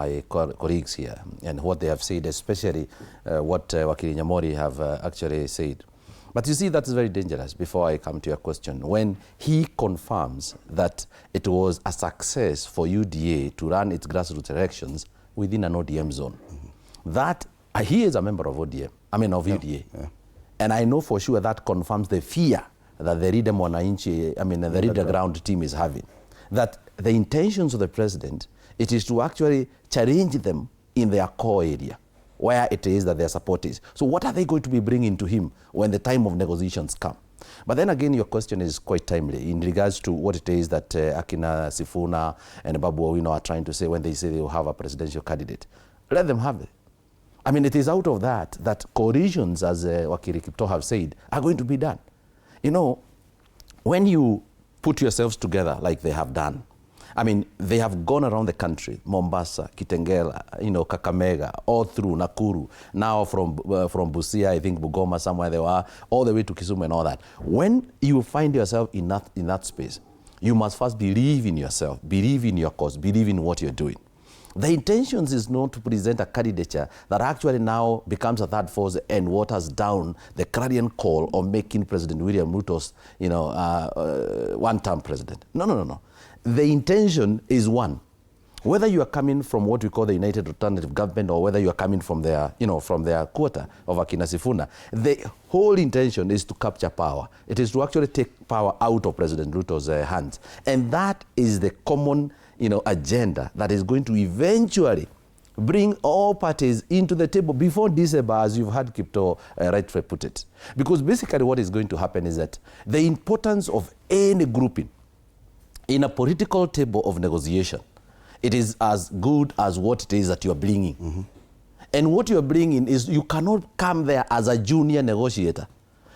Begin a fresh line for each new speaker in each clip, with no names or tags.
my colleagues here and what they have said, especially what Wakili Nyamori have actually said. But you see, that is very dangerous. Before I come to your question, when he confirms that it was a success for UDA to run its grassroots elections within an ODM zone, that he is a member of ODM, of UDA. Yeah. And I know for sure that confirms the fear that the Read Mwananchi, the Read the Ground team is having. That the intentions of the president, it is to actually challenge them in their core area, where it is that their support is. So what are they going to be bringing to him when the time of negotiations come? But then again, your question is quite timely in regards to what it is that Akina Sifuna and Babu Owino are trying to say when they say they will have a presidential candidate. Let them have it. It is out of that coalitions, as Wakili Kipto have said, are going to be done. You know, when you put yourselves together like they have done, they have gone around the country, Mombasa, Kitengela, Kakamega, all through Nakuru, now from Busia, I think Bugoma, somewhere they were, all the way to Kisumu and all that. When you find yourself in that space, you must first believe in yourself, believe in your cause, believe in what you're doing. The intentions is not to present a candidature that actually now becomes a third force and waters down the clarion call of making President William Ruto's, one-term president. No. The intention is one. Whether you are coming from what we call the United Alternative Government or whether you are coming from their, from their quarter of Akina Sifuna, the whole intention is to capture power. It is to actually take power out of President Ruto's hands. And that is the common agenda that is going to eventually bring all parties into the table before December, as you've had Kipto rightfully put it. Because basically what is going to happen is that the importance of any grouping in a political table of negotiation, it is as good as what it is that you are bringing. And what you are bringing is you cannot come there as a junior negotiator.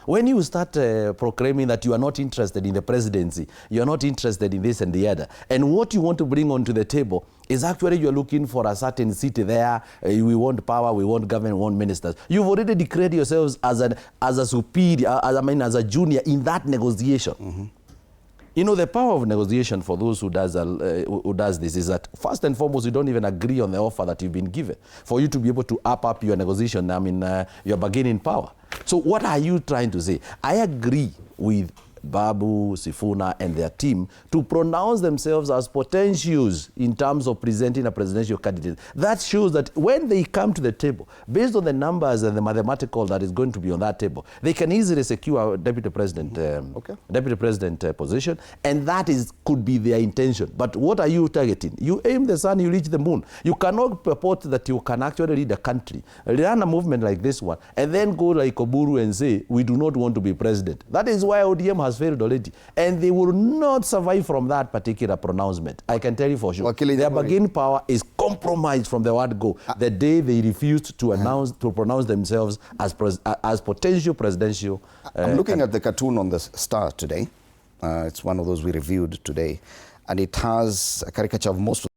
When you start proclaiming that you are not interested in the presidency, you are not interested in this and the other, and what you want to bring onto the table is actually you are looking for a certain seat there, we want power, we want government, we want ministers. You've already declared yourselves as a superior, as a junior in that negotiation. The power of negotiation for those who does this is that first and foremost, you don't even agree on the offer that you've been given. For you to be able to up your negotiation, your bargaining power. So what are you trying to say? I agree with Babu, Sifuna and their team to pronounce themselves as potentials in terms of presenting a presidential candidate. That shows that when they come to the table, based on the numbers and the mathematical that is going to be on that table, they can easily secure a deputy president, position, and that could be their intention. But what are you targeting? You aim the sun, you reach the moon. You cannot purport that you can actually lead a country, run a movement like this one, and then go like Oburu and say, we do not want to be president. That is why ODM has failed already, and they will not survive from that particular pronouncement. I can tell you for sure. Their bargaining power is compromised from the word go. The day they refused to pronounce themselves as potential presidential.
I'm looking at the cartoon on the Star today. It's one of those we reviewed today, and it has a caricature of most of